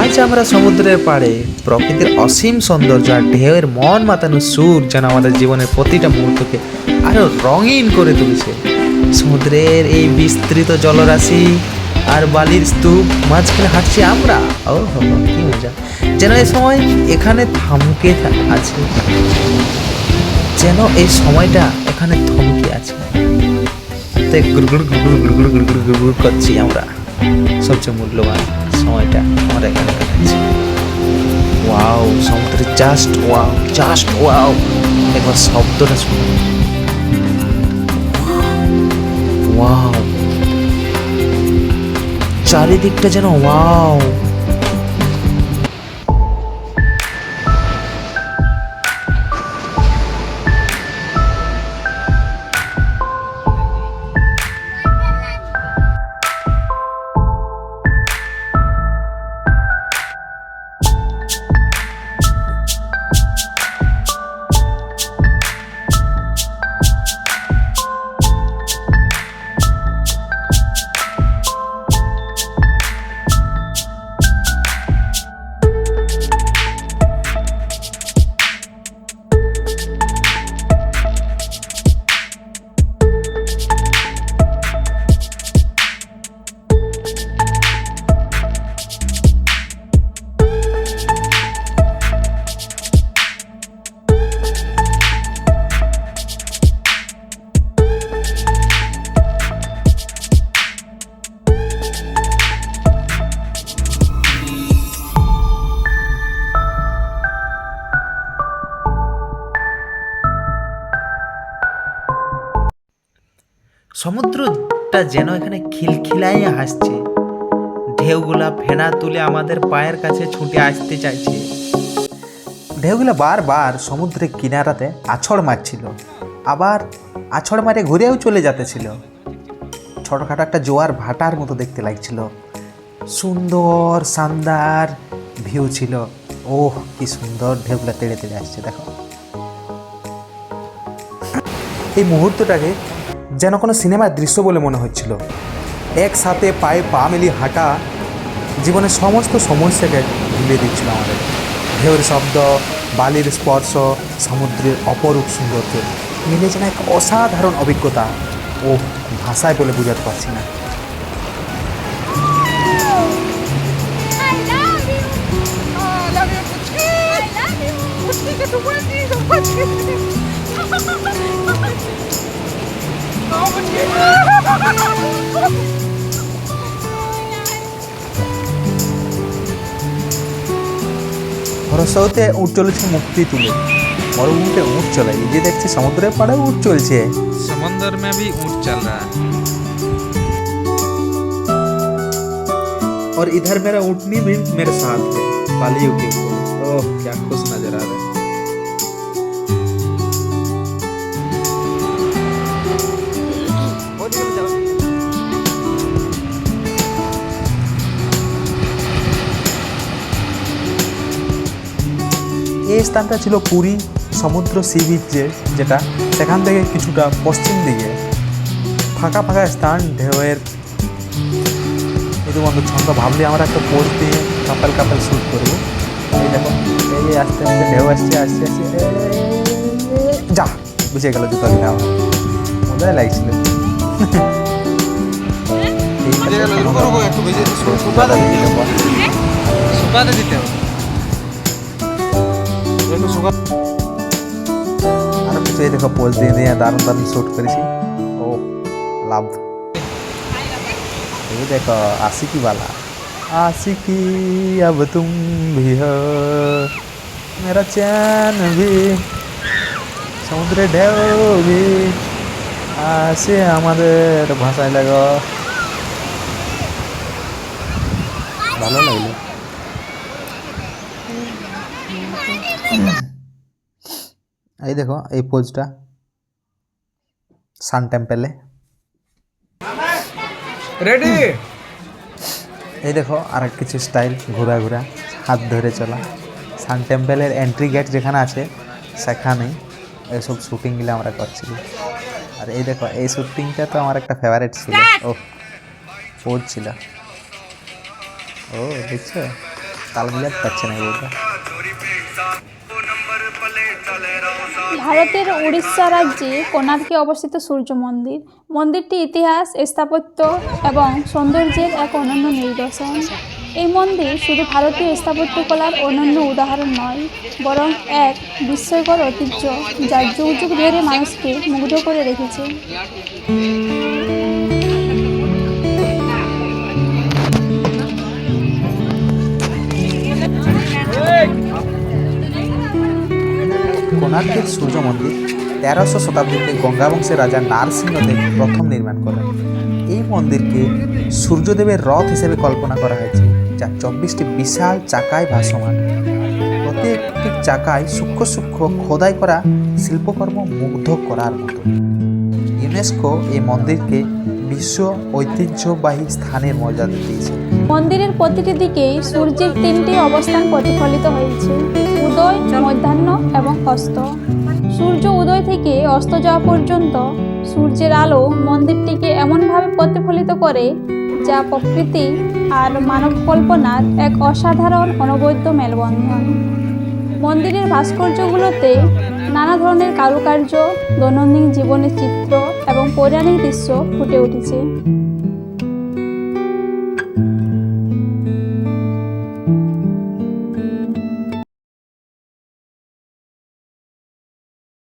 আজ আমরা সমুদ্রের পাড়ে প্রকৃতির অসীম সৌন্দর্য আর ঢেউয়ের মন মাতানো সুর যেন আমাদের জীবনের প্রতিটা মুহূর্তকে আরো রঙিন করে তুলেছে। সমুদ্রের এই বিস্তৃত জলরাশি আর বালির স্তূপ মাঝখানে হাঁটছি আমরা। ও হো হো, কি মজা! যেন এই সময় এখানে থমকে আছে, যেন এই সময়টা এখানে থমকে আছে। তাই গুড়গুড় গুড়গুড় গুড়গুড় গুড়গুড় গুড়গুড় করছি আমরা। সবচেয়ে মূল্যবান সময়টা আমরা এখানে কাটাচ্ছি। ওয়াও, সমুদ্রে জাস্ট ওয়াও, জাস্ট ওয়াও! একবার শব্দটা শুনুন। ওয়াও, চারিদিকটা যেন ওয়াও। সমুদ্রটা যেন এখানে খিলখিলাই হাসছে। ঢেউগুলা ফেনা তুলে আমাদের পায়ের কাছে ছুটে আসতে চাইছে। ঢেউগুলা বারবার সমুদ্রের কিনারাতে আছড় মারছিল, আবার আছড় মারে ঘুরেও চলে যেতেছিল। ছোটখাটো একটা জোয়ার ভাটার মতো দেখতে লাগছিল। সুন্দর শানদার ভিউ ছিল। ওহ, কি সুন্দর ঢেউগুলা তেড়ে তেড়ে আসছে, দেখো। এই মুহূর্তটাকে যেন কোনো সিনেমার দৃশ্য বলে মনে হচ্ছিল। একসাথে পায়ে পা মিলিয়ে হাঁটা জীবনের সমস্ত সমস্যাকে ভুলে দিচ্ছিল আমাদের। ঢেউয়ের শব্দ, বালির স্পর্শ, সমুদ্রের অপরূপ সৌন্দর্য মিলে যেন এক অসাধারণ অভিজ্ঞতা। ও ভাষায় বলে বোঝাতে পারছি না। ভরসাতে উঠ চলেছে মুক্তি তুলে, মরুভূমিতে উঠ চলে। এই যে দেখছি সমুদ্রের পাড়ে উঠ চলছে। समंदर में भी ऊँट चल रहा है। और इधर मेरा ऊँटनी भी मेरे साथ है, बालियों के ऊपर। ओह, क्या खुश नजर आ रहा है। এই স্থানটা ছিল পুরী সমুদ্র সি বিচ, যেটা সেখান থেকে কিছুটা পশ্চিম দিকে ফাঁকা ফাঁকা স্থান। ঢেউয়ের মৃদুমন্দ ছন্দ ভাবলে আমরা একটা পোজ দিয়ে কাপাল কাপাল শ্যুট করবো। এই দেখো, এই আস্তে আস্তে ঢেউ আসছে, আসছে আসছে, যা বুঝে গেল জুতো কিনা। আমার মজাই লাগছিল। আর কিছু এই দেখো পোজ দিয়ে দিয়ে দারুণ দারুণ শ্যুট করেছি। ও লাভ। ये देखो आशिकी वाला, आशिकी अब तुम भी हो मेरा चैन भी, সমুদ্রে ঢেউ भी আসে আমাদের ভাষায়। লাগো, ভালো লাগলো। এই দেখো এই পোজটা সান টেম্পেলে। रेडी। এই দেখো আর কিছু স্টাইল, ঘোরা ঘোরা, হাত ধরে চলা। সান টেম্পেলের এন্ট্রি গেট যেখানে আছে সেখানেই এইসব শ্যুটিংগুলো আমরা করছি। আর এই দেখো এই শ্যুটিংটা তো আমার একটা ফেভারিট ছিল। ও পোজ ছিল। ও দেখছো তাল মিলাতে পারছে না বলটা। ভারতের উড়িষ্যা রাজ্যে কোণার্কে অবস্থিত সূর্য মন্দির। মন্দিরটি ইতিহাস, স্থাপত্য এবং সৌন্দর্যের এক অনন্য নিদর্শন। এই মন্দির শুধু ভারতীয় স্থাপত্যকলার অনন্য উদাহরণ নয়, বরং এক বিস্ময়কর ঐতিহ্য যা যুগ যুগ ধরে মানুষকে মুগ্ধ করে রেখেছে। কোণার্কের সূর্য মন্দির 1300 শতাব্দীতে গঙ্গা বংশের রাজা নারসিংহদেব প্রথম নির্মাণ করেন। এই মন্দিরকে সূর্যদেবের রথ হিসেবে কল্পনা করা হয়েছে, যা 24টি বিশাল চাকায় ভাসমান। প্রত্যেকটি চাকায় সূক্ষ্ম সূক্ষ্ম খোদাই করা শিল্পকর্ম মুগ্ধ করার মতো। ইউনেস্কো এই মন্দিরকে বিশ্ব ঐতিহ্যবাহী স্থানের মর্যাদা দিয়েছে। মন্দিরের প্রতিটি দিকেই সূর্যের 3টি অবস্থান প্রতিফলিত হয়েছে: উদয়, মধ্যাহ্ন এবং অস্ত। সূর্য উদয় থেকে অস্ত যাওয়া পর্যন্ত সূর্যের আলো মন্দিরটিকে এমনভাবে প্রতিফলিত করে যা প্রকৃতি আর মানব কল্পনার এক অসাধারণ অনবদ্য মেলবন্ধন। মন্দিরের ভাস্কর্যগুলোতে নানা ধরনের কারুকার্য, দৈনন্দিন জীবনের চিত্র এবং পৌরাণিক দৃশ্য ফুটে উঠেছে।